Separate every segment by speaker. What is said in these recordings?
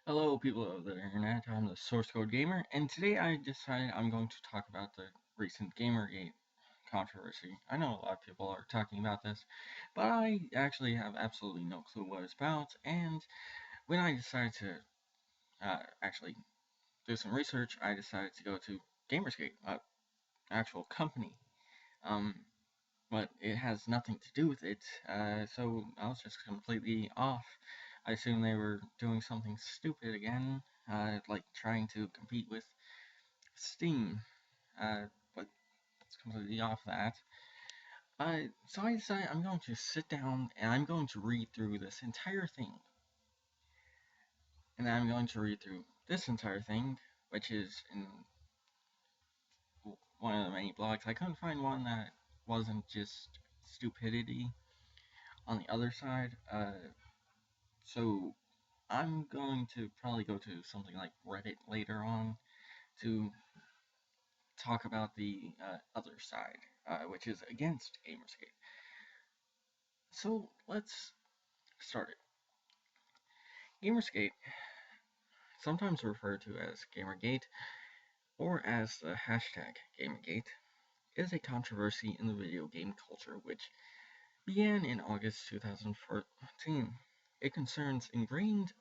Speaker 1: Hello, people of the internet. I'm the Source Code Gamer, and today I decided I'm going to talk about the recent GamerGate controversy. I know a lot of people are talking about this, but I actually have absolutely no clue what it's about. And when I decided to actually do some research, I decided to go to GamerGate, an actual company. Um, but it has nothing to do with it, so I was just completely off. I assumed they were doing something stupid again, like trying to compete with Steam, but it's completely off that. So I decided I'm going to sit down and I'm going to read through this entire thing. And then I'm going to read through this entire thing, which is in one of the many blogs. I couldn't find one that wasn't just stupidity on the other side. So I'm going to probably go to something like Reddit later on to talk about the other side, which is against Gamersgate. So let's start it. Gamersgate, sometimes referred to as Gamergate or as the hashtag Gamergate, is a controversy in the video game culture which began in August 2014. It concerns ingrained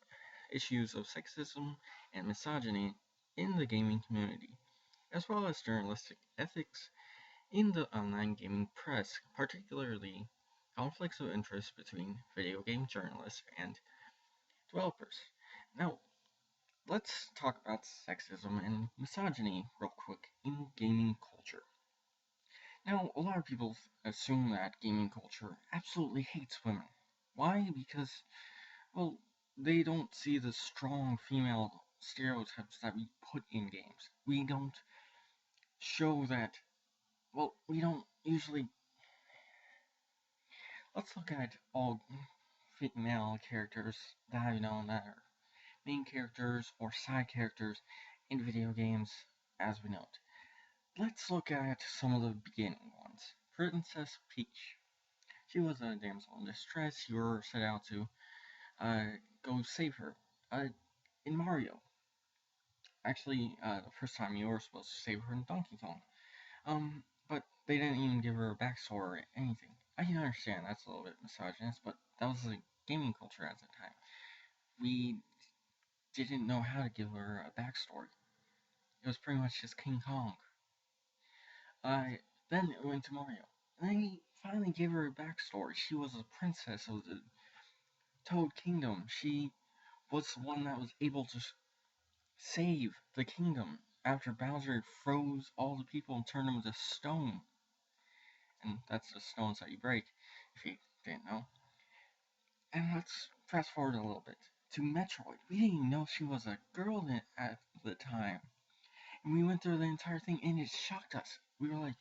Speaker 1: issues of sexism and misogyny in the gaming community, as well as journalistic ethics in the online gaming press, particularly conflicts of interest between video game journalists and developers. Now, let's talk about sexism and misogyny real quick in gaming culture. Now, a lot of people assume that gaming culture absolutely hates women. Why? Because, well, they don't see the strong female stereotypes that we put in games. We don't show that, well, we don't usually. Let's look at all female characters that I know that are main characters or side characters in video games as we know it. Let's look at some of the beginning ones. Princess Peach. She was a damsel in distress. You were set out to go save her. In Mario, actually, the first time you were supposed to save her in Donkey Kong. But they didn't even give her a backstory or anything. I can understand that's a little bit misogynist, but that was the gaming culture at the time. We didn't know how to give her a backstory. It was pretty much just King Kong. Then it went to Mario. And they finally gave her a backstory. She was a princess of the Toad Kingdom. She was the one that was able to save the kingdom after Bowser froze all the people and turned them to stone. And that's the stones that you break, if you didn't know. And let's fast forward a little bit to Metroid. We didn't even know she was a girl at the time. And we went through the entire thing and it shocked us. We were like,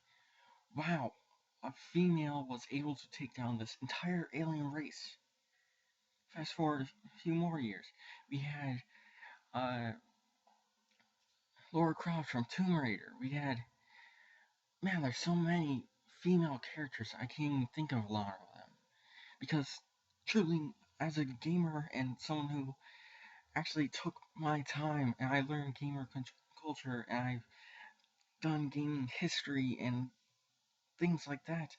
Speaker 1: wow, a female was able to take down this entire alien race. Fast forward a few more years. We had Laura Croft from Tomb Raider. We had, man, there's so many female characters, I can't even think of a lot of them. Because truly, as a gamer and someone who actually took my time and I learned gamer culture and I've done gaming history and things like that,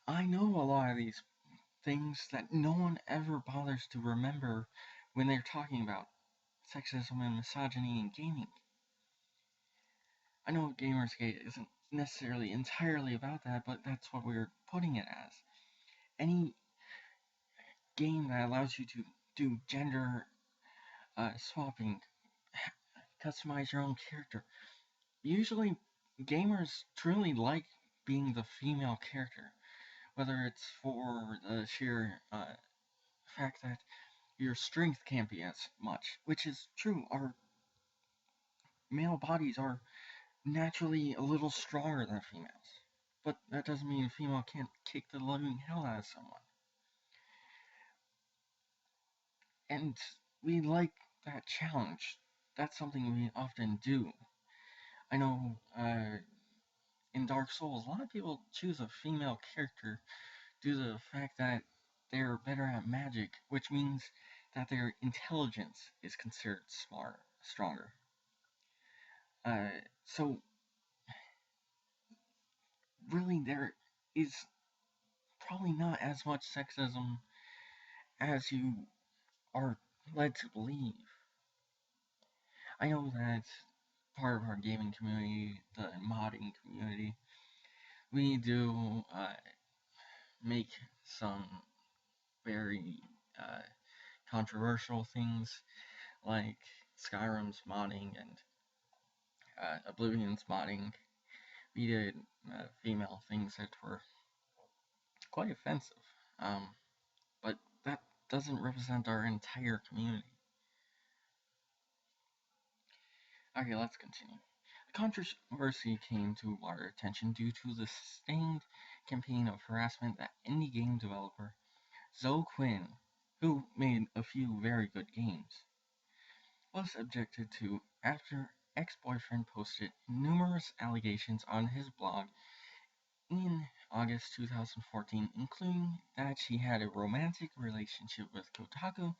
Speaker 1: I know a lot of these things that no one ever bothers to remember when they're talking about sexism and misogyny in gaming. I know Gamersgate isn't necessarily entirely about that, but that's what we're putting it as. Any game that allows you to do gender swapping, customize your own character. Usually, gamers truly like being the female character, whether it's for the sheer fact that your strength can't be as much, which is true. Our male bodies are naturally a little stronger than females, but that doesn't mean a female can't kick the living hell out of someone. And we like that challenge. That's something we often do. I know in Dark Souls, a lot of people choose a female character due to the fact that they're better at magic, which means that their intelligence is considered stronger. So really, there is probably not as much sexism as you are led to believe. I know that part of our gaming community, the modding community, we do make some very controversial things like Skyrim's modding and Oblivion's modding. We did female things that were quite offensive, but that doesn't represent our entire community. Okay, let's continue. The controversy came to our attention due to the sustained campaign of harassment that indie game developer Zoe Quinn, who made a few very good games, was subjected to after ex-boyfriend posted numerous allegations on his blog in August 2014, including that she had a romantic relationship with Kotaku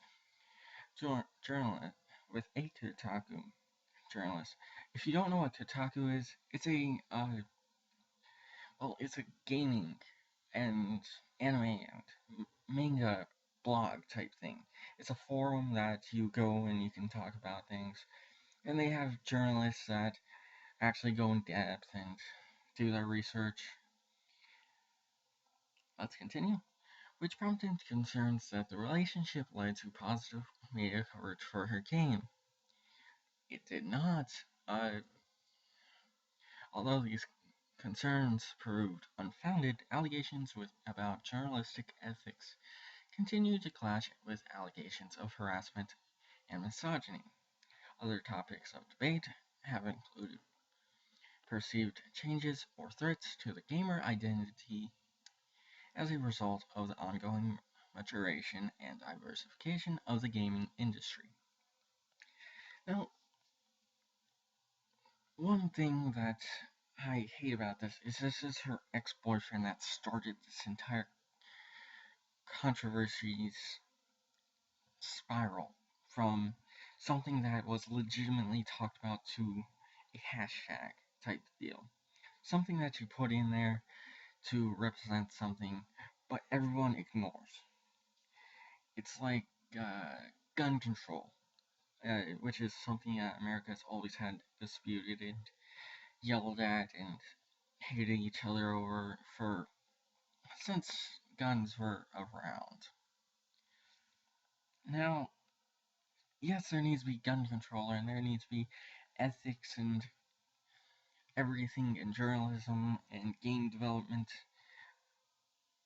Speaker 1: journalist, with a Kotaku journalist. If you don't know what Kotaku is, it's a it's a gaming and anime and manga blog type thing. It's a forum that you go and you can talk about things, and they have journalists that actually go in depth and do their research. Let's continue. Which prompted concerns that the relationship led to positive media coverage for her game. It did not. Although these concerns proved unfounded, allegations about journalistic ethics continued to clash with allegations of harassment and misogyny. Other topics of debate have included perceived changes or threats to the gamer identity as a result of the ongoing maturation and diversification of the gaming industry. Now, one thing that I hate about this is her ex-boyfriend that started this entire controversies spiral from something that was legitimately talked about to a hashtag type deal. Something that you put in there to represent something, but everyone ignores. It's like gun control, which is something that America has always had disputed and yelled at and hated each other over for since guns were around. Now, yes, there needs to be gun control and there needs to be ethics and everything in journalism and game development,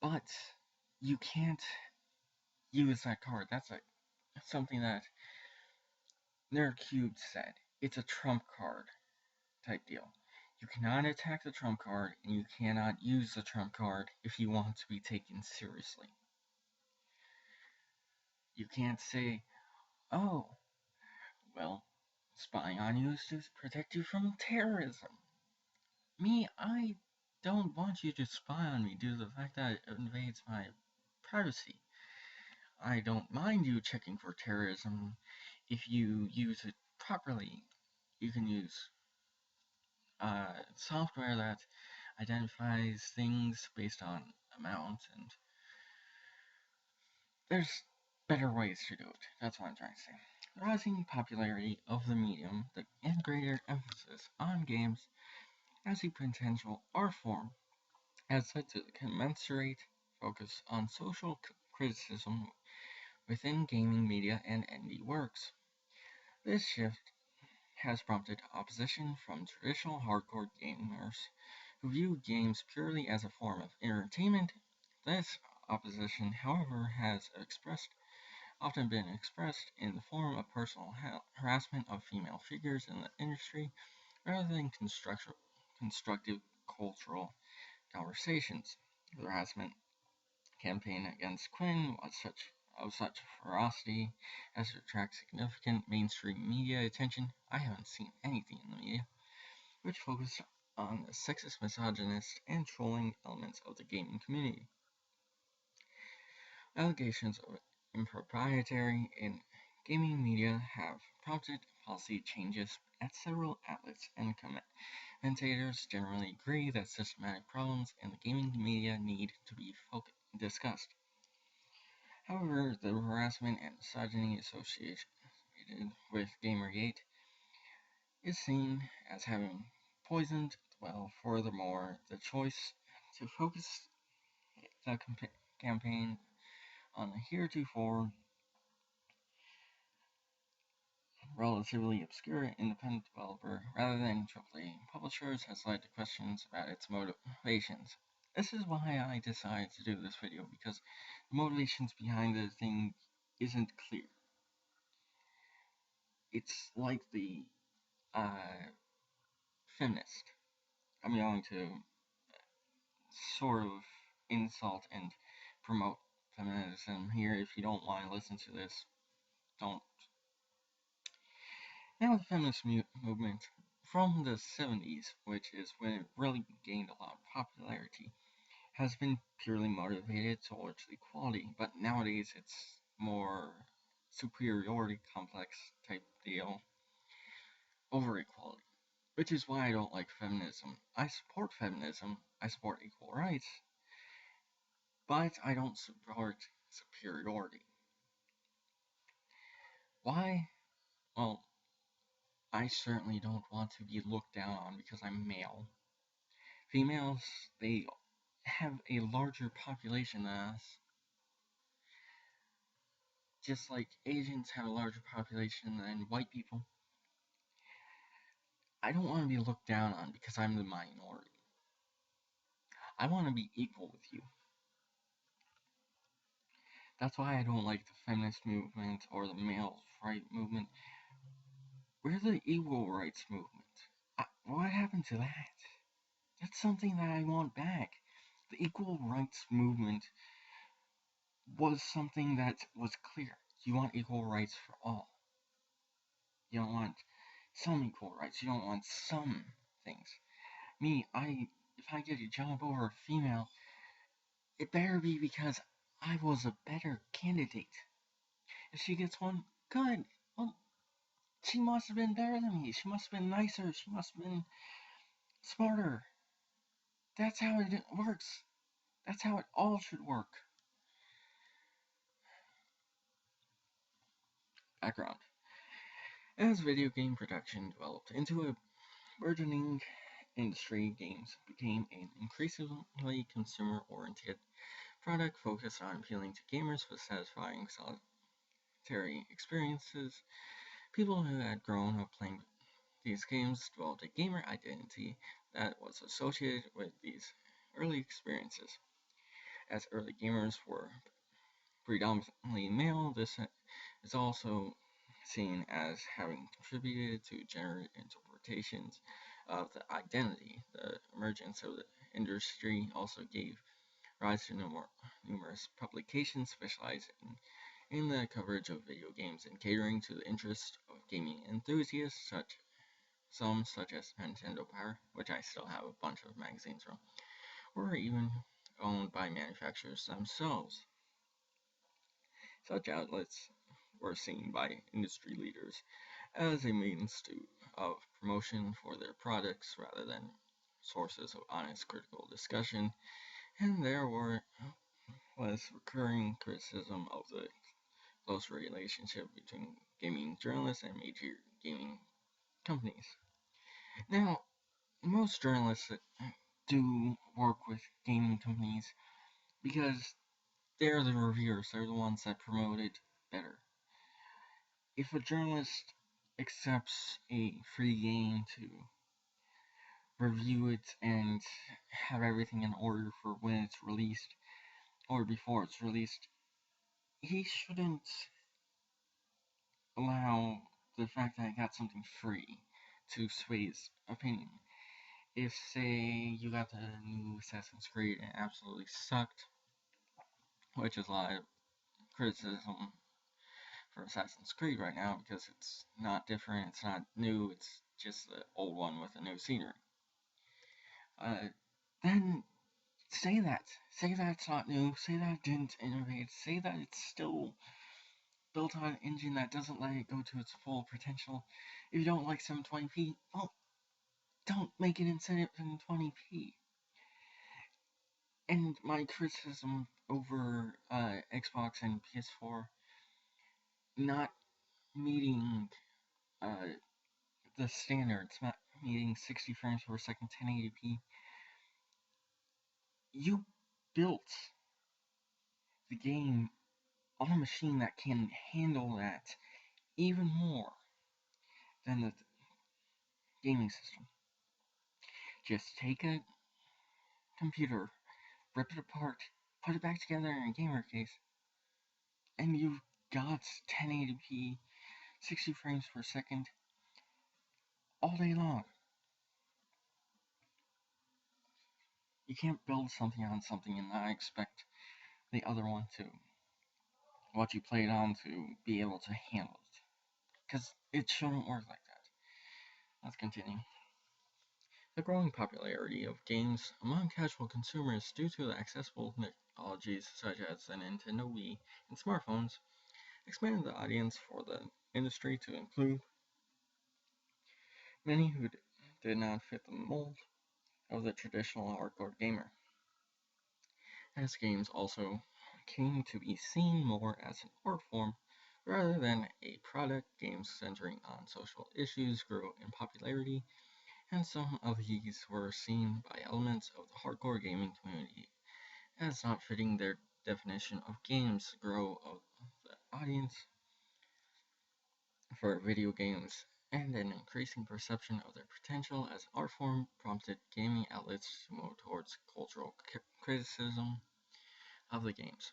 Speaker 1: but you can't use that card. That's something that Nerdcube said. It's a trump card type deal. You cannot attack the trump card, and you cannot use the trump card if you want to be taken seriously. You can't say, oh, well, spying on you is to protect you from terrorism. Me, I don't want you to spy on me due to the fact that it invades my privacy. I don't mind you checking for terrorism if you use it properly. You can use software that identifies things based on amount, and there's better ways to do it. That's what I'm trying to say. The rising popularity of the medium, and greater emphasis on games as a potential art form, has led to the commensurate focus on social criticism within gaming media and indie works. This shift has prompted opposition from traditional hardcore gamers who view games purely as a form of entertainment. This opposition, however, has often been expressed in the form of personal harassment of female figures in the industry rather than constructive cultural conversations. The harassment campaign against Quinn of such ferocity as to attract significant mainstream media attention. I haven't seen anything in the media which focused on the sexist, misogynist, and trolling elements of the gaming community. Allegations of impropriety in gaming media have prompted policy changes at several outlets, and commentators generally agree that systematic problems in the gaming media need to be discussed. However, the harassment and misogyny associated with GamerGate is seen as having poisoned the well. Furthermore, the choice to focus the campaign on the heretofore relatively obscure independent developer rather than AAA publishers has led to questions about its motivations. This is why I decided to do this video, because the motivations behind the thing isn't clear. It's like the feminist. I'm going to sort of insult and promote feminism here. If you don't want to listen to this, don't. Now, the feminist movement from the 70s, which is when it really gained a lot of popularity, has been purely motivated towards equality, but nowadays it's more superiority complex type deal over equality, which is why I don't like feminism. I support feminism, I support equal rights, but I don't support superiority. Why? Well, I certainly don't want to be looked down on because I'm male. Females, they have a larger population than us. Just like Asians have a larger population than white people. I don't want to be looked down on because I'm the minority. I want to be equal with you. That's why I don't like the feminist movement or the male rights movement. We're the equal rights movement. What happened to that? That's something that I want back. The equal rights movement was something that was clear. You want equal rights for all. You don't want some equal rights. You don't want some things. Me, if I get a job over a female, it better be because I was a better candidate. If she gets one, good. Well, she must have been better than me. She must have been nicer. She must have been smarter. That's how it works. That's how it all should work. Background. As video game production developed into a burgeoning industry, games became an increasingly consumer-oriented product focused on appealing to gamers with satisfying solitary experiences. People who had grown up playing these games developed a gamer identity that was associated with these early experiences. As early gamers were predominantly male, this is also seen as having contributed to gender interpretations of the identity. The emergence of the industry also gave rise to numerous publications specializing in the coverage of video games and catering to the interests of gaming enthusiasts, such as Nintendo Power, which I still have a bunch of magazines from, were even owned by manufacturers themselves. Such outlets were seen by industry leaders as a means of promotion for their products rather than sources of honest critical discussion, and there was recurring criticism of the close relationship between gaming journalists and major gaming companies. Now, most journalists do work with gaming companies because they're the reviewers, they're the ones that promote it better. If a journalist accepts a free game to review it and have everything in order for when it's released or before it's released, he shouldn't allow the fact that I got something free to sway his opinion. If, say, you got the new Assassin's Creed and it absolutely sucked, which is a lot of criticism for Assassin's Creed right now because it's not different, it's not new, it's just the old one with a new scenery. Then say that. Say that it's not new, say that it didn't innovate, say that it's still built on an engine that doesn't let it go to its full potential. If you don't like 720p, well, don't make it in 720p. And my criticism over Xbox and PS4 not meeting uh, the standards, not meeting 60 frames per second, 1080p. You built the game on a machine that can handle that even more than the gaming system. Just take a computer, rip it apart, put it back together in a gamer case, and you've got 1080p, 60 frames per second all day long. You can't build something on something and not expect the other one to, what you play it on, to be able to handle it. Because it shouldn't work like that. Let's continue. The growing popularity of games among casual consumers due to the accessible technologies such as the Nintendo Wii and smartphones expanded the audience for the industry to include many who did not fit the mold of the traditional hardcore gamer, as games also came to be seen more as an art form rather than a product. Games centering on social issues grew in popularity, and some of these were seen by elements of the hardcore gaming community as not fitting their definition of games. Grow of the audience for video games and an increasing perception of their potential as an art form prompted gaming outlets to move towards cultural criticism of the games.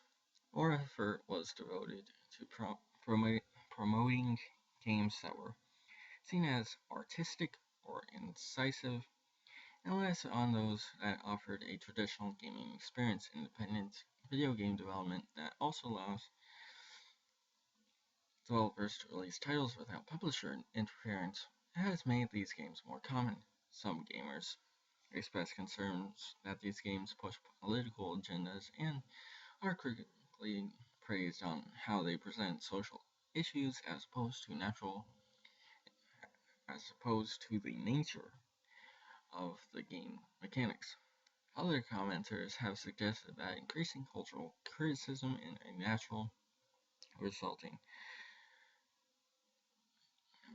Speaker 1: More effort was devoted to promoting games that were seen as artistic or incisive, and less on those that offered a traditional gaming experience. Independent video game development that also allows developers to release titles without publisher interference has made these games more common. Some gamers express concerns that these games push political agendas and are critically praised on how they present social issues as opposed to the nature of the game mechanics. Other commenters have suggested that increasing cultural criticism is a natural resulting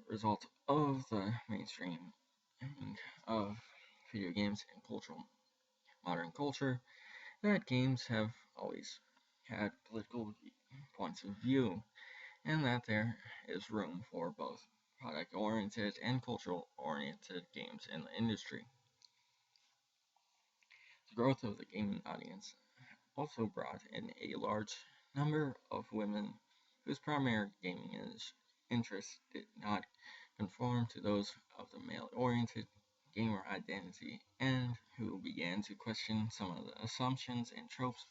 Speaker 1: result of the mainstream of video games and modern culture, that games have always had political points of view, and that there is room for both product-oriented and cultural-oriented games in the industry. The growth of the gaming audience also brought in a large number of women whose primary gaming interests did not conform to those of the male-oriented gamer identity, and who began to question some of the assumptions and tropes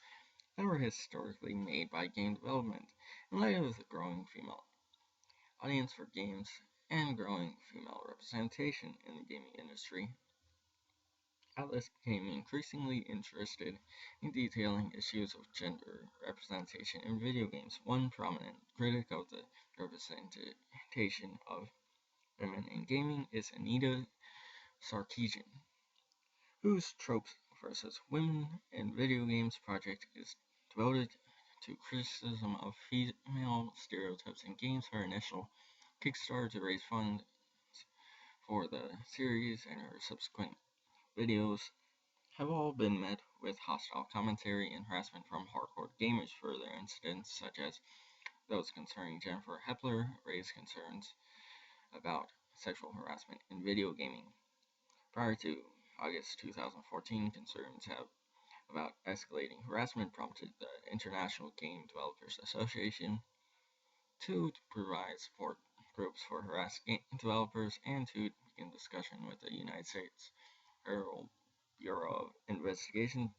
Speaker 1: that were historically made by game development in light of the growing female audience for games and growing female representation in the gaming industry. Outlets became increasingly interested in detailing issues of gender representation in video games. One prominent critic of the representation of women in gaming is Anita Sarkeesian, whose Tropes versus Women in Video Games project is devoted to criticism of female stereotypes in games. Her initial Kickstarter to raise funds for the series and her subsequent videos have all been met with hostile commentary and harassment from hardcore gamers. Further incidents, such as those concerning Jennifer Hepler, raised concerns about sexual harassment in video gaming. Prior to August 2014, concerns about escalating harassment prompted the International Game Developers Association to provide support groups for harassed game developers and to begin discussion with the United States Federal Bureau of Investigation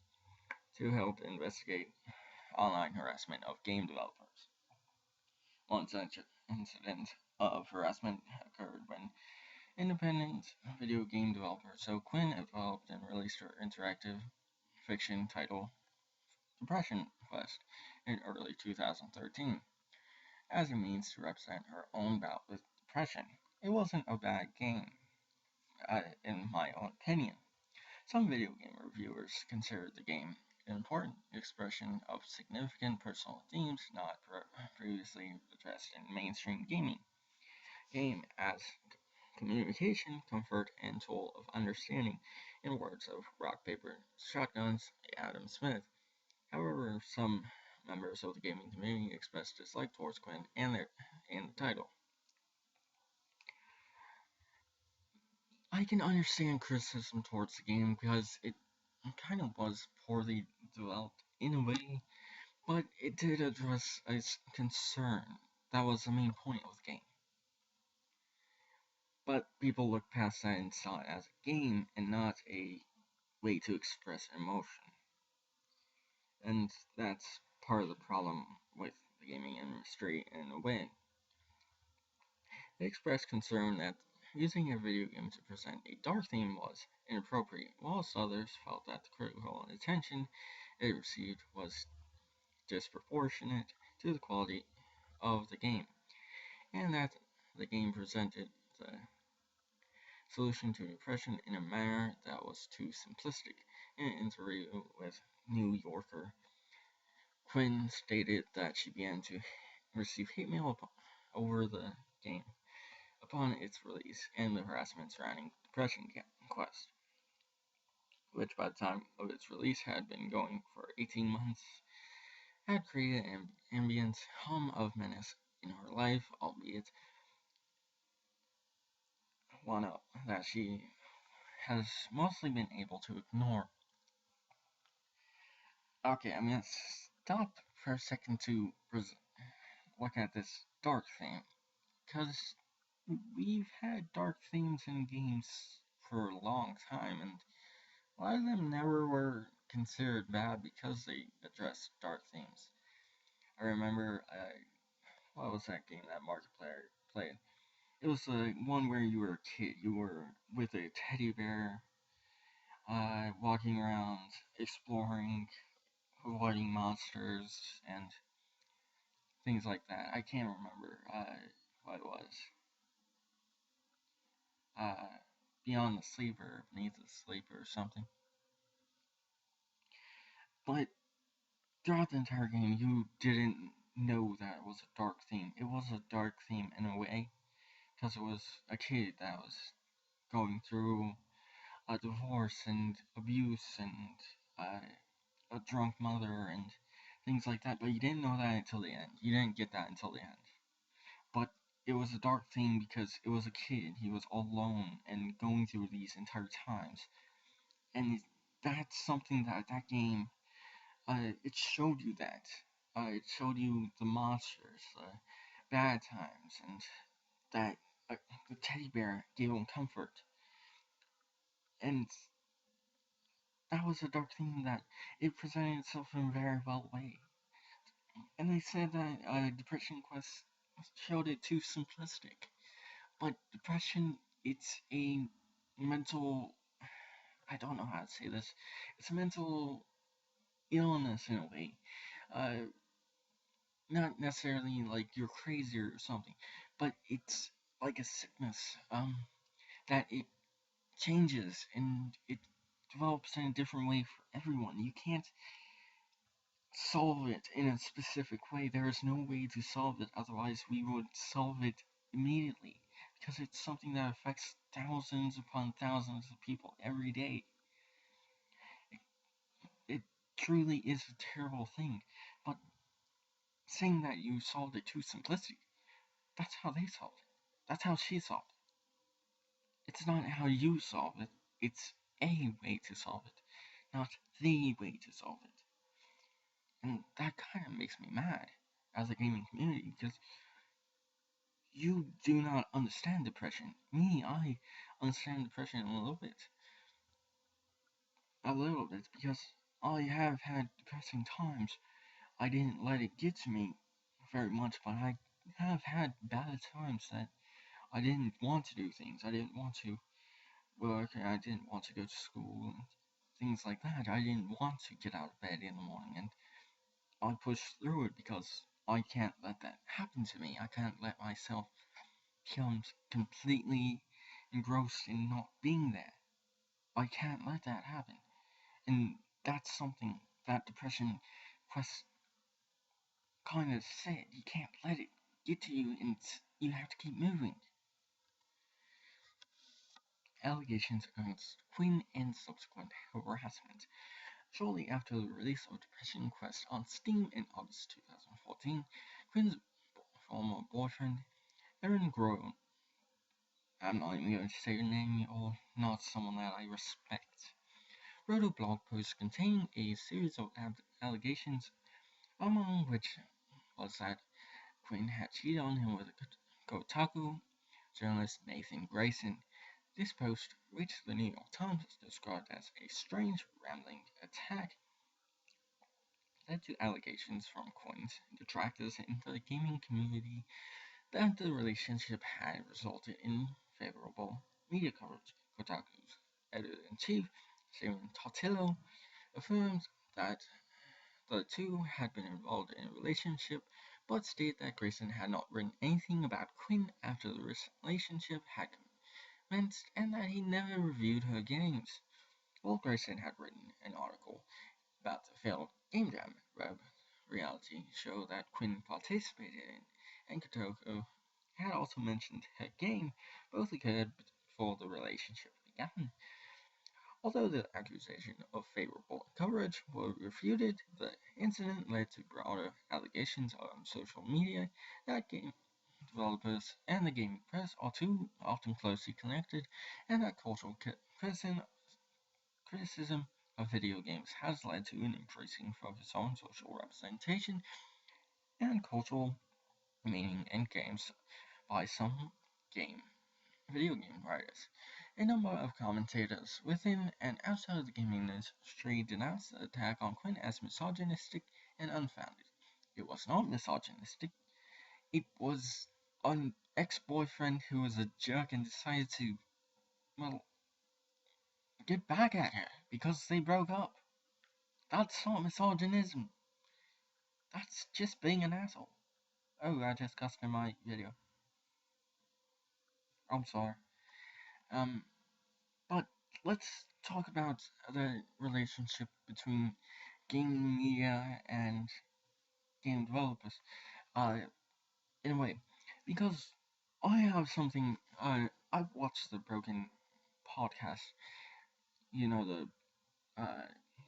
Speaker 1: to help investigate online harassment of game developers. One such incident of harassment occurred when independent video game developer So Quinn developed and released her interactive fiction title Depression Quest in early 2013. as a means to represent her own bout with depression. It wasn't a bad game, in my own opinion. Some video game reviewers considered the game an important expression of significant personal themes not previously addressed in mainstream gaming. Game as communication, comfort, and tool of understanding, in words of Rock Paper Shotgun's Adam Smith. However, some members of the gaming community expressed dislike towards Quinn and the title. I can understand criticism towards the game because it kind of was poorly developed in a way, but it did address a concern. That was the main point of the game. But people looked past that and saw it as a game and not a way to express emotion. And that's part of the problem with the gaming industry in a way. They expressed concern that using a video game to present a dark theme was inappropriate, whilst others felt that the critical attention it received was disproportionate to the quality of the game, and that the game presented the solution to depression in a manner that was too simplistic. In an interview with New Yorker, Quinn stated that she began to receive hate mail over the game upon its release and the harassment surrounding Depression Quest, which by the time of its release had been going for 18 months, had created an ambient hum of menace in her life, albeit one that she has mostly been able to ignore. Okay, I'm gonna stop for a second to look at this dark theme, because we've had dark themes in games for a long time, and a lot of them never were considered bad because they addressed dark themes. I remember, what was that game that Markiplier played? It was the one where you were a kid. You were with a teddy bear, walking around, exploring, avoiding monsters, and things like that. I can't remember what it was. Beyond the sleeper, beneath the sleeper, or something. But throughout the entire game, you didn't know that it was a dark theme. It was a dark theme in a way, because it was a kid that was going through a divorce and abuse and a drunk mother and things like that. But you didn't know that until the end. You didn't get that until the end. But it was a dark theme because it was a kid. He was all alone and going through these entire times. And that's something that game, it showed you that. It showed you the monsters, the bad times, and that the teddy bear gave him comfort. And that was a dark theme that it presented itself in a very well way. And they said that Depression Quest showed it too simplistic. But depression, it's a mental, I don't know how to say this, it's a mental illness in a way. Not necessarily like you're crazy or something, but it's like a sickness, that it changes and it develops in a different way for everyone. You can't solve it in a specific way. There is no way to solve it, otherwise we would solve it immediately, because it's something that affects thousands upon thousands of people every day. It truly is a terrible thing, but saying that you solved it too simplistic, that's how they solved it. That's how she solved it. It's not how you solve it, it's a way to solve it, not the way to solve it. And that kind of makes me mad as a gaming community, because you do not understand depression. Me, I understand depression a little bit. Because I have had depressing times. I didn't let it get to me very much, but I have had bad times that I didn't want to do things. I didn't want to work, and I didn't want to go to school, and things like that. I didn't want to get out of bed in the morning, and I pushed through it because I can't let that happen to me. I can't let myself become completely engrossed in not being there. I can't let that happen. And that's something that depression quest kind of said. You can't let it get to you, and you have to keep moving. Allegations against Quinn and subsequent harassment. Shortly after the release of Depression Quest on Steam in August 2014, Quinn's former boyfriend, Aaron Groen, I'm not even going to say your name, or not someone that I respect, wrote a blog post containing a series of allegations, among which was that Quinn had cheated on him with Kotaku journalist Nathan Grayson. This post, which the New York Times described as a strange, rambling attack, led to allegations from Quinn's detractors in the gaming community that the relationship had resulted in favorable media coverage. Kotaku's editor-in-chief, Simon Tortillo, affirms that the two had been involved in a relationship, but stated that Grayson had not written anything about Quinn after the relationship had commenced, and that he never reviewed her games. While Grayson had written an article about the failed Game Jam web reality show that Quinn participated in, and Kotaku had also mentioned her game, both occurred before the relationship began. Although the accusation of favorable coverage were refuted, the incident led to broader allegations on social media that game developers and the gaming press are too often closely connected, and that cultural criticism of video games has led to an increasing focus on social representation and cultural meaning in games by some video game writers. A number of commentators within and outside of the gaming industry denounced the attack on Quinn as misogynistic and unfounded. It was not misogynistic. It was an ex-boyfriend who was a jerk and decided to, well, get back at her because they broke up. That's not misogynism. That's just being an asshole. Oh, I just cussed in my video. I'm sorry. Um, but let's talk about the relationship between gaming media and game developers. In a way, because I have something. I've watched the Broken podcast. You know, the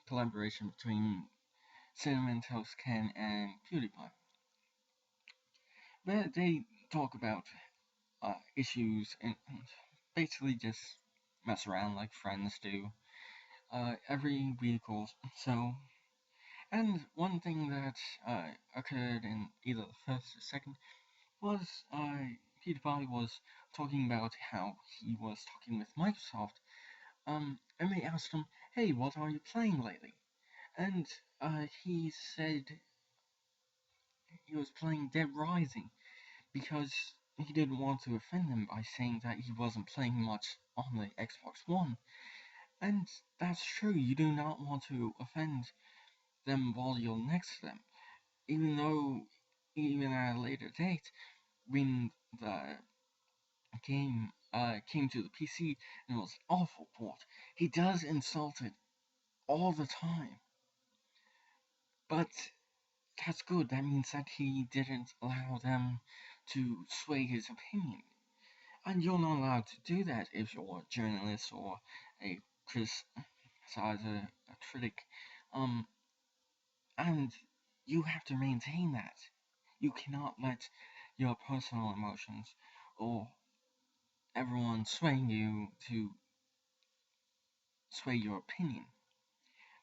Speaker 1: collaboration between Cinnamon Toast Ken and PewDiePie, where they talk about issues and basically just mess around like friends do every week or so. And one thing that occurred in either the first or second was PewDiePie was talking about how he was talking with Microsoft, and they asked him, "Hey, what are you playing lately?" And he said he was playing Dead Rising because he didn't want to offend them by saying that he wasn't playing much on the Xbox One. And that's true, you do not want to offend them while you're next to them. Even though, even at a later date, when the game came to the PC and it was an awful port, he does insult it all the time. But that's good, that means that he didn't allow them to sway his opinion. And you're not allowed to do that if you're a journalist or a criticizer, a critic. And you have to maintain that. You cannot let your personal emotions or everyone swaying you to sway your opinion.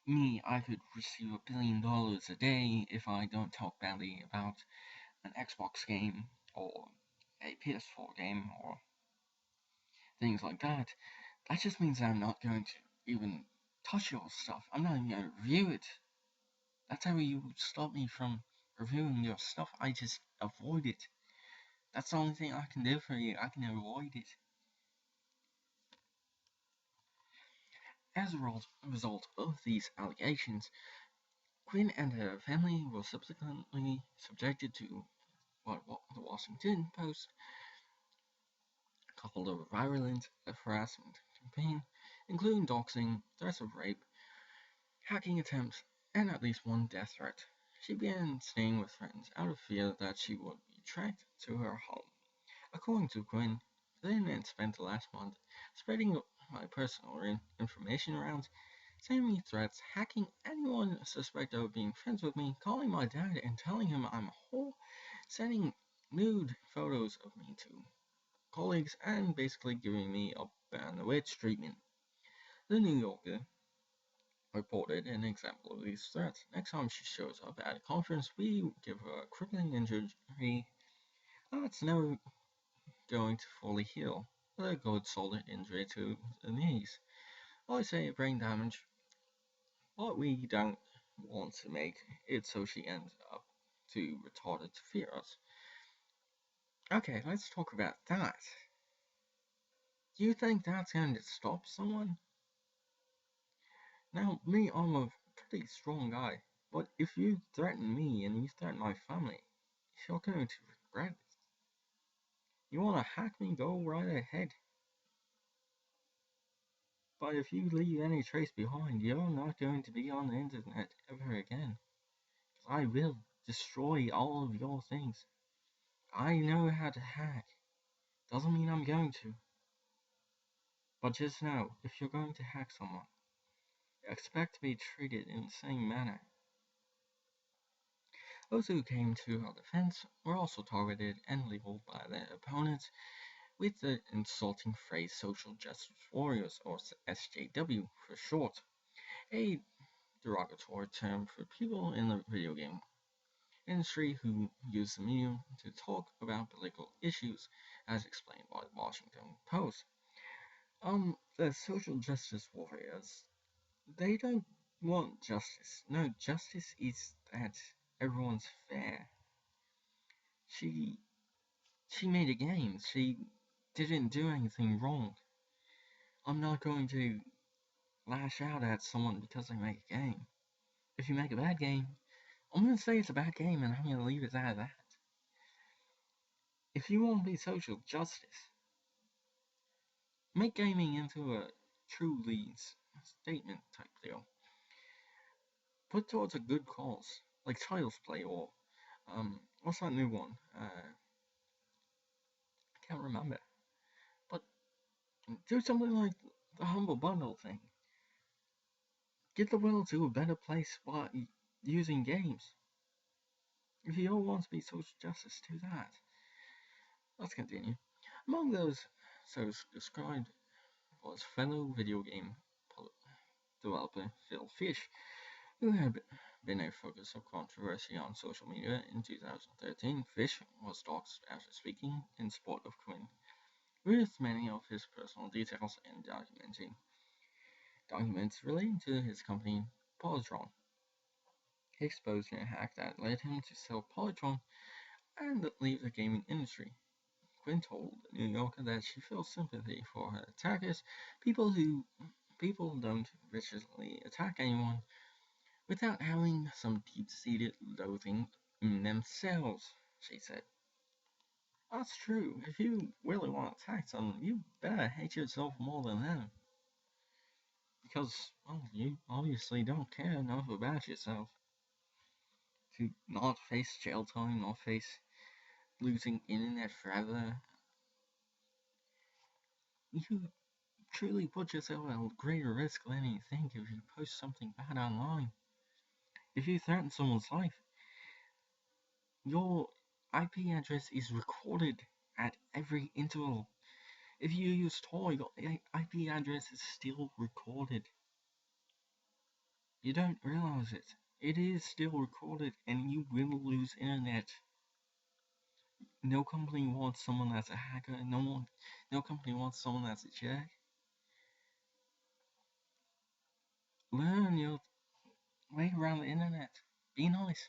Speaker 1: Me, I could receive $1 billion a day if I don't talk badly about an Xbox game or a PS4 game or things like that. That just means that I'm not going to even touch your stuff. I'm not even going to review it. That's how you stop me from reviewing your stuff. I just avoid it. That's the only thing I can do for you. I can avoid it. As a result of these allegations, Quinn and her family were subsequently subjected to what the Washington Post called a virulent harassment campaign, including doxing, threats of rape, hacking attempts, and at least one death threat. She began staying with friends out of fear that she would be tracked to her home. According to Quinn, then spent the last month spreading my personal information around, sending me threats, hacking anyone suspected of being friends with me, calling my dad and telling him I'm a whore, sending nude photos of me to colleagues, and basically giving me a bandwidth treatment. The New Yorker reported an example of these threats. Next time she shows up at a conference, we give her a crippling injury that's never going to fully heal. A good solid injury to the knees. I say brain damage, but we don't want to make it so she ends up too retarded to fear us. Okay, let's talk about that. Do you think that's going to stop someone? Now, me, I'm a pretty strong guy, but if you threaten me and you threaten my family, you're going to regret it. You want to hack me? Go right ahead. But if you leave any trace behind, you're not going to be on the internet ever again. I will destroy all of your things. I know how to hack. Doesn't mean I'm going to. But just know, if you're going to hack someone, expect to be treated in the same manner. Those who came to our defense were also targeted and labeled by their opponents with the insulting phrase social justice warriors, or SJW for short, a derogatory term for people in the video game industry who use the medium to talk about political issues, as explained by the Washington Post. The social justice warriors, they don't want justice. No, justice is that everyone's fair. She made a game. She didn't do anything wrong. I'm not going to lash out at someone because they make a game. If you make a bad game, I'm going to say it's a bad game and I'm going to leave it at that. If you want to be social justice, make gaming into a truly statement type deal. Put towards a good cause, like Child's Play or what's that new one? I can't remember. But do something like the Humble Bundle thing. Get the world to a better place by using games. If you all want to be social justice, do that. Let's continue. Among those so described was fellow video game developer Phil Fish, who had been a focus of controversy on social media in 2013. Fish was doxxed after speaking in support of Quinn, with many of his personal details and documents relating to his company Polytron. He exposed a hack that led him to sell Polytron and leave the gaming industry. Quinn told the New Yorker that she feels sympathy for her attackers, people don't viciously attack anyone without having some deep-seated loathing in themselves, she said. That's true. If you really want to attack someone, you better hate yourself more than them. Because, well, you obviously don't care enough about yourself to not face jail time, not face losing internet forever. You truly put yourself at greater risk than you think if you post something bad online. If you threaten someone's life, your IP address is recorded at every interval. If you use Tor, your IP address is still recorded. You don't realize it. It is still recorded and you will lose internet. No company wants someone that's a hacker. No company wants someone that's a jerk. Learn your way around the internet. Be nice.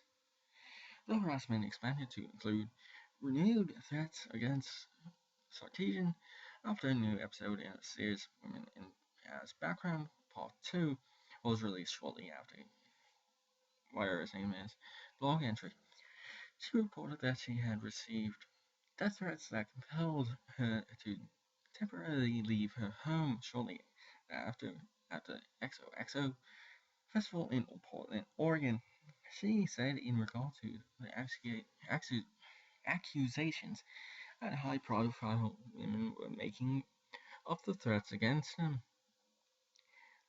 Speaker 1: The harassment expanded to include renewed threats against Sarkeesian after a new episode in a series Women in as Background Part 2 was released shortly after whatever his name is, blog entry. She reported that she had received death threats that compelled her to temporarily leave her home shortly after at the XOXO festival in Portland, Oregon. She said in regard to the accusations that high-profile women were making of the threats against them,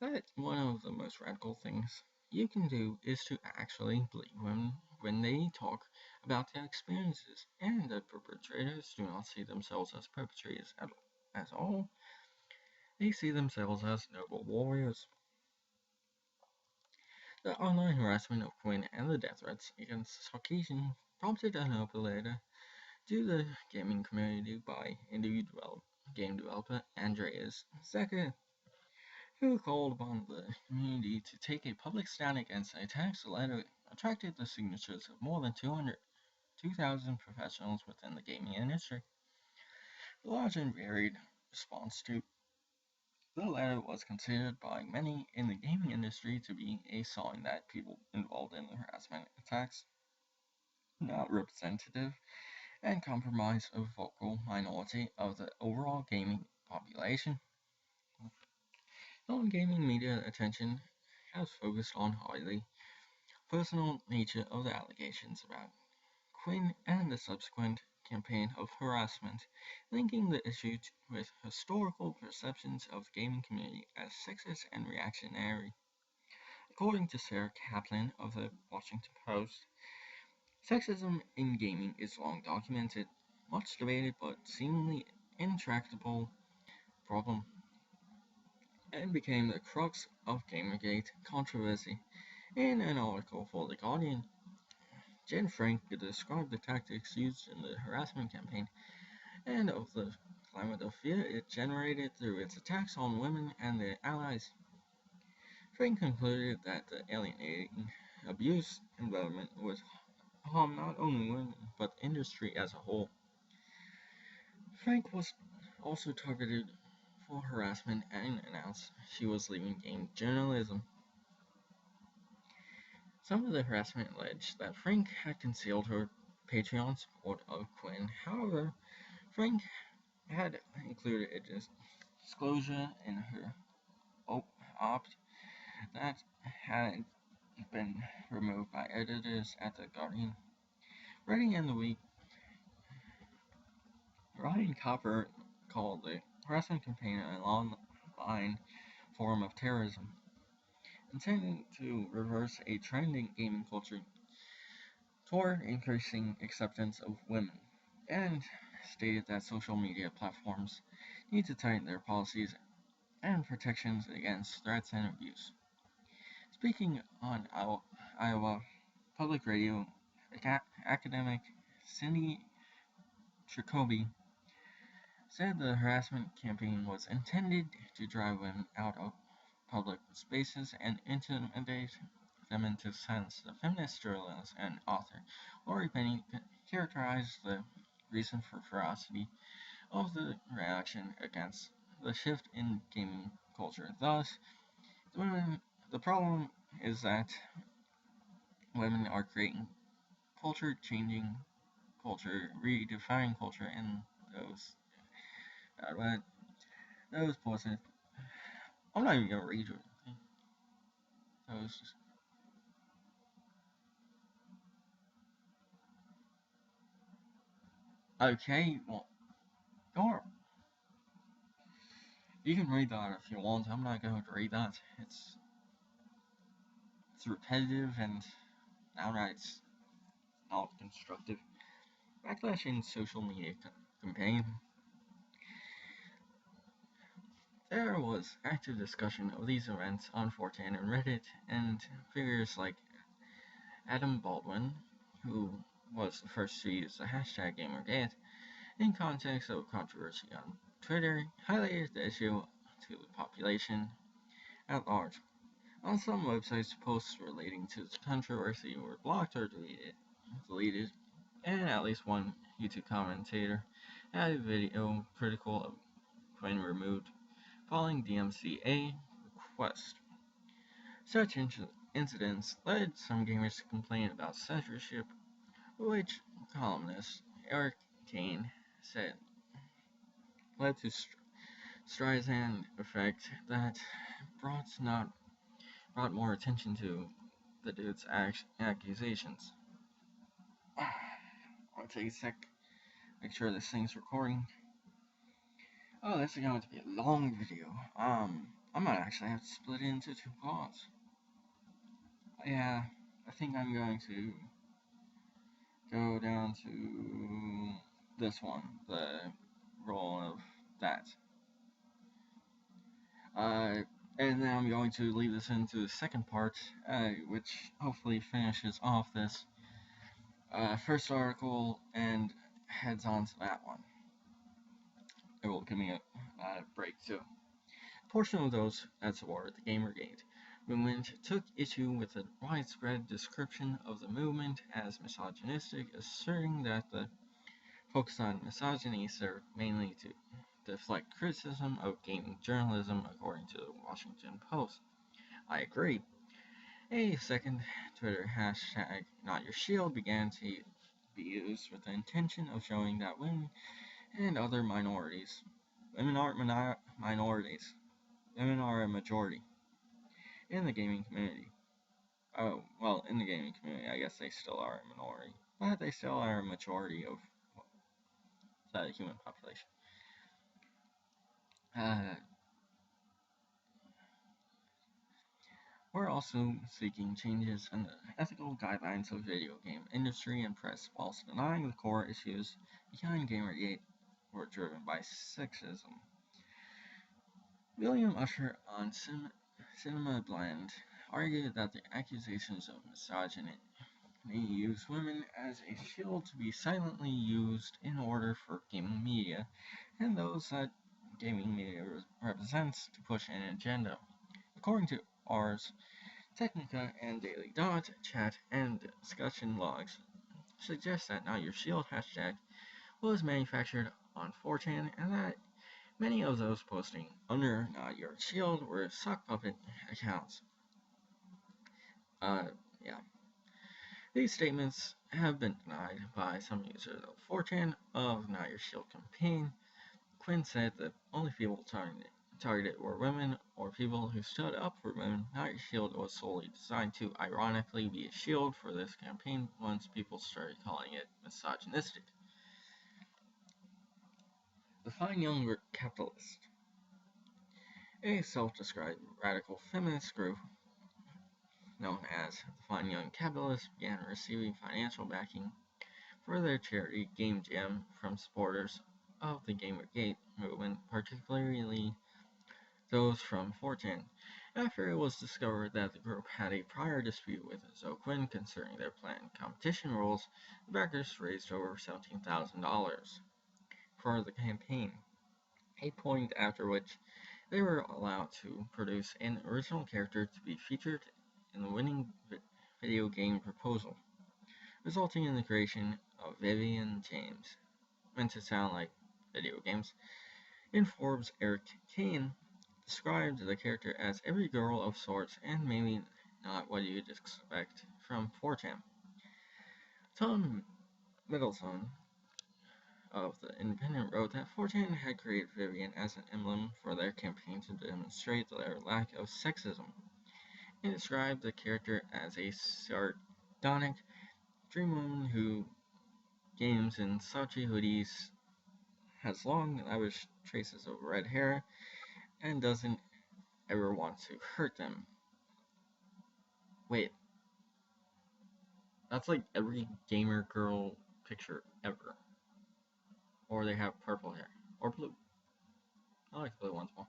Speaker 1: that one of the most radical things you can do is to actually believe when they talk about their experiences, and the perpetrators do not see themselves as perpetrators at all. They see themselves as noble warriors. The online harassment of Quinn and the death threats against Caucasian prompted an open letter to the gaming community by indie game developer Andreas Zecker, who called upon the community to take a public stand against the attacks. The letter attracted the signatures of more than 2,000 professionals within the gaming industry. The large and varied response to the letter was considered by many in the gaming industry to be a sign that people involved in the harassment attacks not representative and compromise a vocal minority of the overall gaming population. Non-gaming media attention has focused on highly personal nature of the allegations about Quinn and the subsequent campaign of harassment, linking the issue with historical perceptions of the gaming community as sexist and reactionary. According to Sarah Kaplan of the Washington Post, sexism in gaming is long documented, much debated but seemingly intractable problem, and became the crux of Gamergate controversy. In an article for The Guardian, Jen Frank described the tactics used in the harassment campaign and of the climate of fear it generated through its attacks on women and their allies. Frank concluded that the alienating abuse environment would harm not only women but the industry as a whole. Frank was also targeted for harassment and announced she was leaving game journalism. Some of the harassment alleged that Frank had concealed her Patreon support of Quinn. However, Frank had included a disclosure in her opt that had been removed by editors at The Guardian. Writing in the week, Ryan Copper called the harassment campaign an online form of terrorism, intended to reverse a trend in gaming culture toward increasing acceptance of women, and stated that social media platforms need to tighten their policies and protections against threats and abuse. Speaking on Iowa Public Radio, academic Cindy Tricobi said the harassment campaign was intended to drive women out of public spaces and intimidate them into silence. The feminist journalist and author Lori Penny characterized the reason for ferocity of the reaction against the shift in gaming culture. Thus, the problem is that women are creating culture, changing culture, redefining culture, and those portions. I'm not even gonna read it. Those. Okay, well, go. You can read that if you want. I'm not going to read that. It's repetitive and outright not constructive. Backlash in social media campaign. There was active discussion of these events on 4chan and Reddit, and figures like Adam Baldwin, who was the first to use the hashtag GamerGate in context of controversy on Twitter, highlighted the issue to the population at large. On some websites, posts relating to the controversy were blocked or deleted, and at least one YouTube commentator had a video critical of Quinn removed following DMCA request. Such incidents led some gamers to complain about censorship, which columnist Eric Kane said led to Streisand effect that brought more attention to the dude's accusations. I'll take a sec, make sure this thing's recording. Oh, this is going to be a long video. I might actually have to split it into 2 parts. Yeah, I think I'm going to go down to this one, the roll of that. And then I'm going to leave this into the second part, which hopefully finishes off this first article and heads on to that one. It will give me a break too. A portion of those that support the GamerGate movement took issue with the widespread description of the movement as misogynistic, asserting that the focus on misogyny served mainly to deflect criticism of gaming journalism, according to the Washington Post. I agree. A second Twitter hashtag #NotYourShield began to be used with the intention of showing that women and other minorities, women aren't minorities, women are a majority in the gaming community. Oh, well, in the gaming community, I guess they still are a minority, but they still are a majority of the human population. We're also seeking changes in the ethical guidelines of the video game industry and press, whilst denying the core issues behind Gamergate were driven by sexism. William Usher on Cinema Blend argued that the accusations of misogyny use women as a shield to be silently used in order for gaming media and those that gaming media represents to push an agenda. According to Ars Technica and Daily Dot, chat and discussion logs suggest that #NotYourShield hashtag was manufactured on 4chan and that many of those posting under #NotYourShield were sock puppet accounts. Yeah. These statements have been denied by some users of 4chan of #NotYourShield campaign. Quinn said that only people targeted were women or people who stood up for women. #NotYourShield was solely designed to, ironically, be a shield for this campaign once people started calling it misogynistic. The Fine Young Capitalist. A self-described radical feminist group known as the Fine Young Capitalists began receiving financial backing for their charity Game Jam from supporters of the GamerGate movement, particularly those from 4chan, after it was discovered that the group had a prior dispute with Zoe Quinn concerning their planned competition rules. The backers raised over $17,000 for the campaign, a point after which they were allowed to produce an original character to be featured in the winning video game proposal, resulting in the creation of Vivian James, meant to sound like video games. In Forbes, Eric Kane described the character as every girl of sorts and maybe not what you'd expect from 4chan. Tom Middleton of The Independent wrote that 4chan had created Vivian as an emblem for their campaign to demonstrate their lack of sexism, and described the character as a sardonic dream woman who games in Sachi hoodies, has long, lavish traces of red hair, and doesn't ever want to hurt them. Wait. That's like every gamer girl picture ever. Or they have purple hair. Or blue. I like the blue ones more.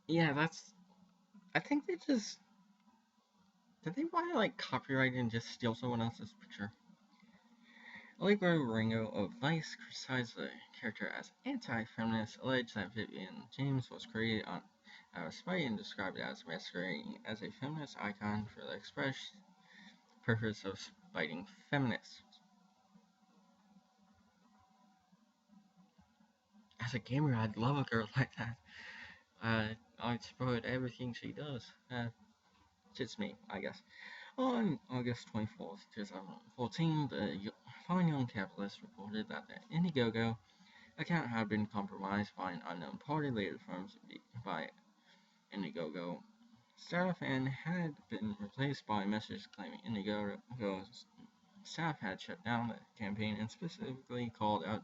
Speaker 1: Yeah, that's... I think they just... Did they want to, like, copyright and just steal someone else's picture? Allegra Ringo of Vice criticized the character as anti-feminist, alleged that Vivian James was created out of spite and described it as masquerading as a feminist icon for the express purpose of spiting feminists. As a gamer, I'd love a girl like that. I support everything she does. Just me, I guess. On August 24th, 2014, the Fine Young Capitalist reported that the Indiegogo account had been compromised by an unknown party, later confirmed by Indiegogo staff, and had been replaced by messages claiming Indiegogo's staff had shut down the campaign and specifically called out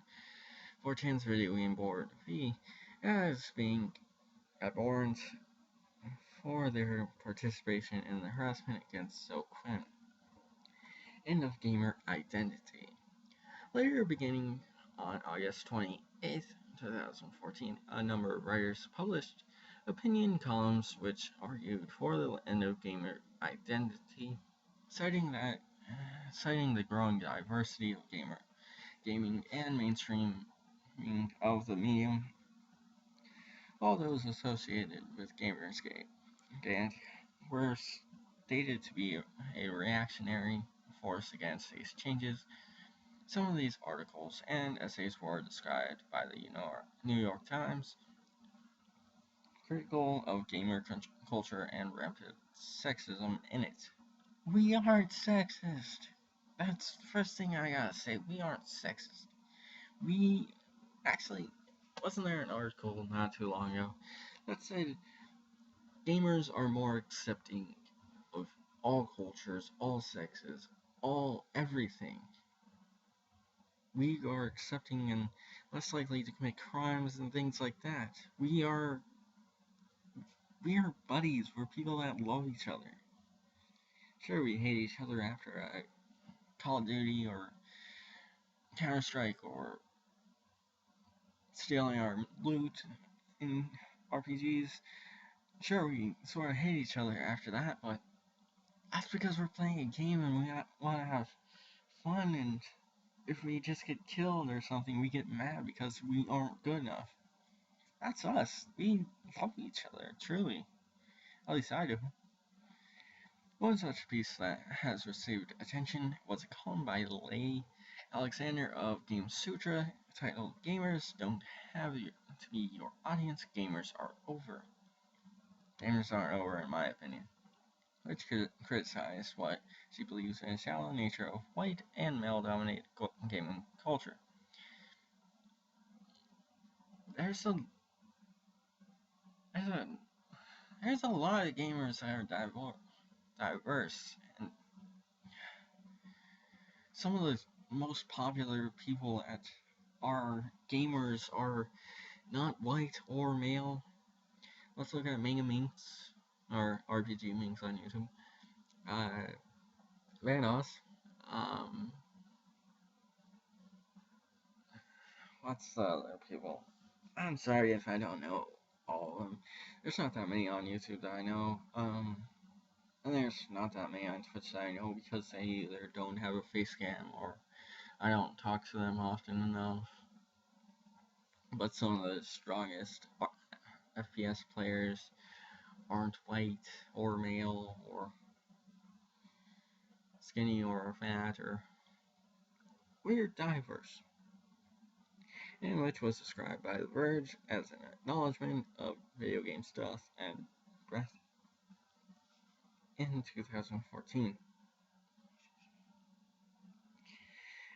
Speaker 1: 4chan's video game board fee as being abhorrent for their participation in the harassment against So Quinn. End of gamer identity. Later, beginning on August 28th, 2014, a number of writers published opinion columns which argued for the end of gamer identity, citing the growing diversity of gaming and mainstreaming of the medium, while those associated with GamerGate were stated to be a reactionary force against these changes. Some of these articles and essays were described by the New York Times, critical of gamer culture and rampant sexism in it. We aren't sexist. That's the first thing I gotta say. We aren't sexist. We actually, wasn't there an article not too long ago that said gamers are more accepting of all cultures, all sexes, all everything. We are accepting and less likely to commit crimes and things like that. We are buddies. We're people that love each other. Sure, we hate each other after Call of Duty or Counter-Strike or stealing our loot in RPGs. Sure, we sort of hate each other after that, but that's because we're playing a game and we want to have fun, and if we just get killed or something, we get mad because we aren't good enough. That's us. We love each other, truly. At least I do. One such piece that has received attention was a column by Leigh Alexander of Game Sutra titled "Gamers Don't Have to Be Your Audience, Gamers Are Over." Gamers aren't over, in my opinion, which criticized what she believes in the shallow nature of white and male-dominated gaming culture. There's a lot of gamers that are diverse, and some of the most popular people that are gamers are not white or male. Let's look at Mega Minx, or RPG Minx on YouTube. Vanos. What's the other people? I'm sorry if I don't know all of them. There's not that many on YouTube that I know. And there's not that many on Twitch that I know because they either don't have a face cam or I don't talk to them often enough. But some of the strongest FPS players aren't white or male or skinny or fat or we're diverse. And which was described by The Verge as an acknowledgement of video game stuff and breadth in 2014.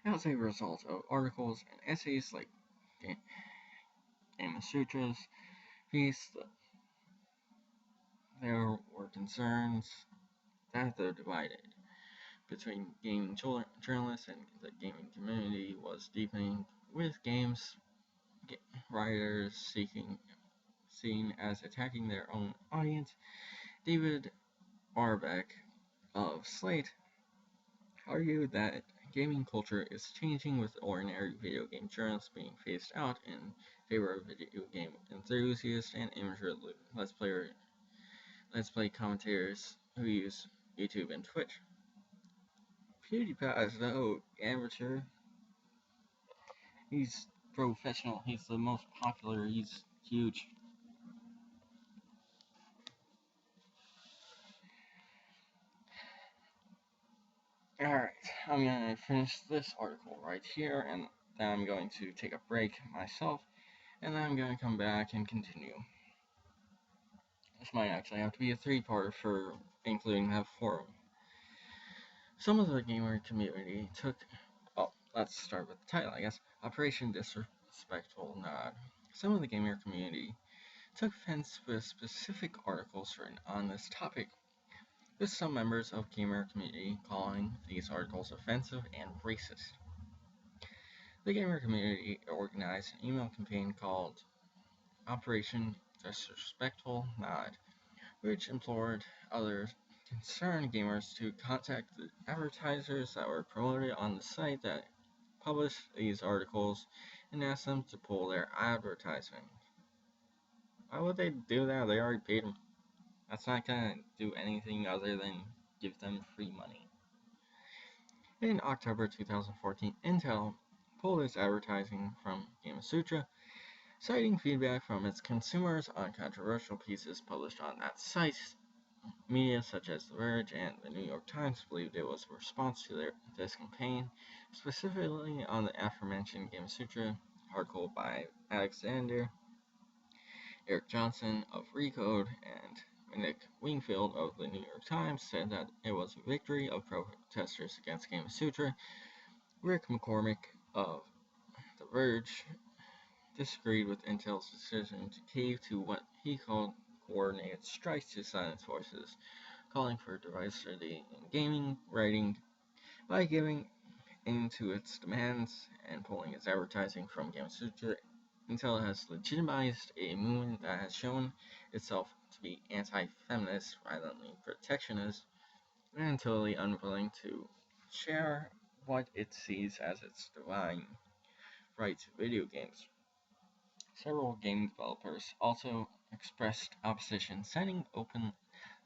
Speaker 1: As a result of articles and essays like Game Sutra's piece, there were concerns that the divide between gaming journalists and the gaming community was deepening, with games writers seen as attacking their own audience. David Barbeck of Slate argued that gaming culture is changing, with ordinary video game journalists being phased out in favor of video game enthusiasts and amateur let's play commentators who use YouTube and Twitch. PewDiePie is no amateur. He's professional. He's the most popular. He's huge. Alright, I'm going to finish this article right here, and then I'm going to take a break myself, and then I'm going to come back and continue. This might actually have to be a three-parter for including that forum. Some of the gamer community took, well, let's start with the title, I guess, Operation Disrespectful Nod. Some of the gamer community took offense with specific articles written on this topic, with some members of gamer community calling these articles offensive and racist. The gamer community organized an email campaign called Operation Disrespectful Nod, which implored other concerned gamers to contact the advertisers that were promoted on the site that published these articles and ask them to pull their advertising. Why would they do that? They already paid them. That's not gonna do anything other than give them free money. In October 2014, Intel pulled its advertising from GameSutra, citing feedback from its consumers on controversial pieces published on that site. Media such as The Verge and The New York Times believed it was a response to this campaign, specifically on the aforementioned GameSutra article by Alexander, Eric Johnson of Recode, and Nick Wingfield of The New York Times said that it was a victory of protesters against GameSutra. Rick McCormick of The Verge disagreed with Intel's decision to cave to what he called coordinated strikes to silence voices, calling for diversity in gaming writing by giving in to its demands and pulling its advertising from GameSutra. Intel has legitimized a movement that has shown itself to be anti-feminist, violently protectionist, and entirely unwilling to share what it sees as its divine right to video games. Several game developers also expressed opposition, sending open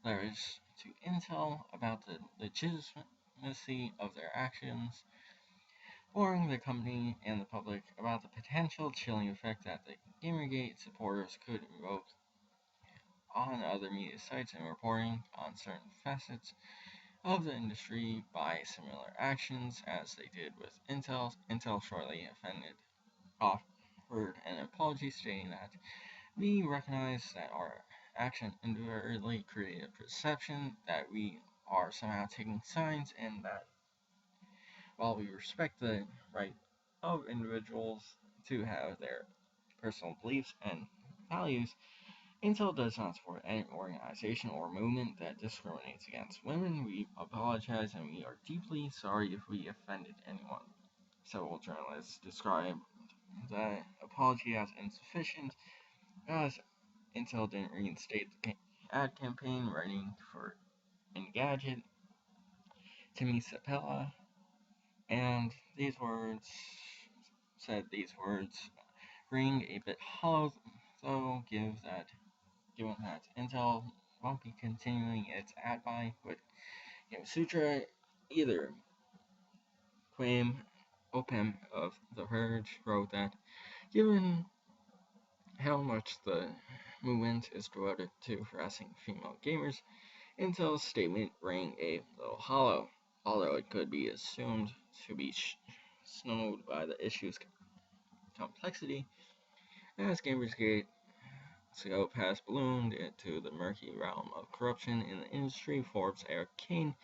Speaker 1: letters to Intel about the legitimacy of their actions, warning the company and the public about the potential chilling effect that the GamerGate supporters could evoke on other media sites and reporting on certain facets of the industry by similar actions as they did with Intel. Intel shortly offered an apology stating that we recognize that our action inadvertently created a perception that we are somehow taking sides, and that while we respect the right of individuals to have their personal beliefs and values, Intel does not support any organization or movement that discriminates against women. We apologize and we are deeply sorry if we offended anyone. Several journalists described the apology as insufficient, as Intel didn't reinstate the ad campaign, writing for Engadget, Timmy Sapella, and these words ring a bit hollow, though given that Intel won't be continuing its ad buy with GameSutra either. Quam Opem of The Verge wrote that given how much the movement is devoted to harassing female gamers, Intel's statement rang a little hollow, although it could be assumed to be snowed by the issue's complexity, as GamerGate scope has ballooned into the murky realm of corruption in the industry. Forbes' Eric Kane,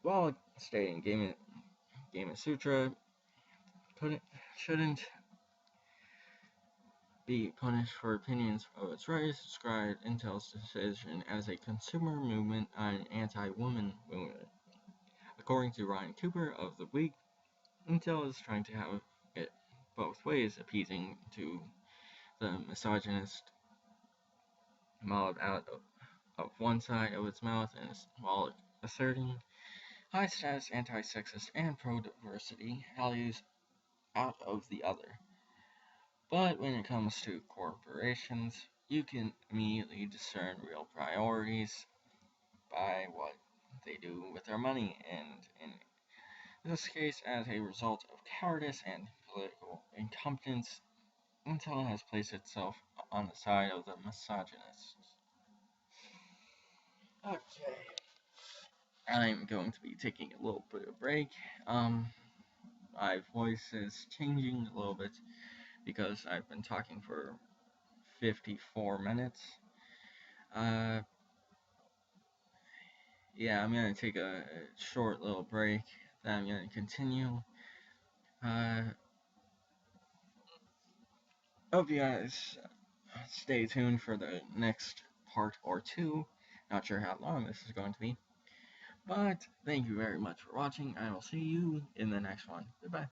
Speaker 1: while stating GameSutra shouldn't be punished for opinions of its writers, described Intel's decision as a consumer movement and an anti-woman movement. According to Ryan Cooper of The Week, Intel is trying to have it both ways, appeasing to the misogynist mob out of one side of its mouth, and while asserting high-status anti-sexist and pro-diversity values out of the other. But when it comes to corporations, you can immediately discern real priorities by what they do with their money, and in this case, as a result of cowardice and political incompetence, Intel has placed itself on the side of the misogynists. Okay. I'm going to be taking a little bit of a break. My voice is changing a little bit because I've been talking for 54 minutes. Yeah, I'm gonna take a short little break. Then I'm gonna continue. Uh, Hope you guys stay tuned for the next part or two. Not sure how long this is going to be. But thank you very much for watching. I will see you in the next one. Goodbye.